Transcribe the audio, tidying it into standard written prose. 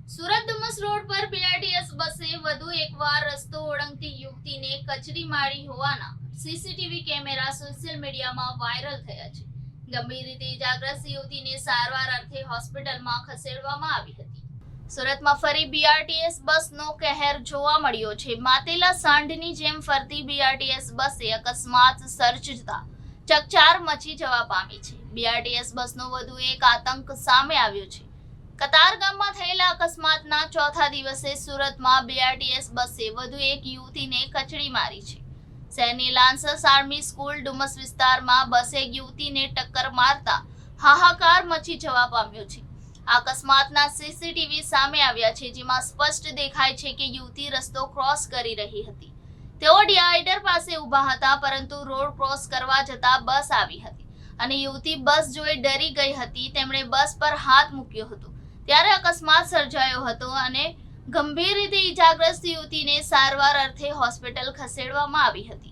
Surat Dumas road પર BRTS બસે વધુ એકવાર રસ્તો ઓળંગતી યુવતીને કચડી મારી હોવાના સીસીટીવી કેમેરા સોશિયલ મીડિયામાં વાયરલ થયા છે. ગંભીર રીતે ઇજાગ્રસ્ત યુવતીને સારવાર અર્થે હોસ્પિટલમાં ખસેડવામાં આવી હતી. સુરતમાં ફરી બીઆરટીએસ બસનો કહેર જોવા મળ્યો છે. માતેલા સાંઢની જેમ ફરતી બીઆરટીએસ બસે અકસ્માત સર્જતા ચકચાર મચી જવા પામી છે. બીઆરટીએસ બસનો વધુ એક આતંક સામે આવ્યો છે. કતારગામમાં થયેલા અકસ્માતના ચોથા દિવસે સુરતમાં બીઆરટીએસ બસે વધુ એક યુવતીને કચડી મારી છે. શહેરની લાન્સર્સ આર્મી સ્કૂલ ડુમસ વિસ્તારમાં બસે એક યુવતીને ટક્કર મારતા હાહાકાર મચી જવા પામ્યો છે. અકસ્માતના સીસીટીવી સામે આવ્યા છે, જેમાં સ્પષ્ટ દેખાય છે કે યુવતી રસ્તો ક્રોસ કરી રહી હતી. તેઓ ડિવાઈડર પાસે ઊભા હતા, પરંતુ રોડ ક્રોસ કરવા જતા બસ આવી હતી અને યુવતી બસ જોઈ ડરી ગઈ હતી. તેમણે બસ પર હાથ મૂક્યો હતો ત્યારે અકસ્માત સર્જાયો હતો અને ગંભીર રીતે ઇજાગ્રસ્ત યુવતીને સારવાર અર્થે હોસ્પિટલ ખસેડવામાં આવી હતી.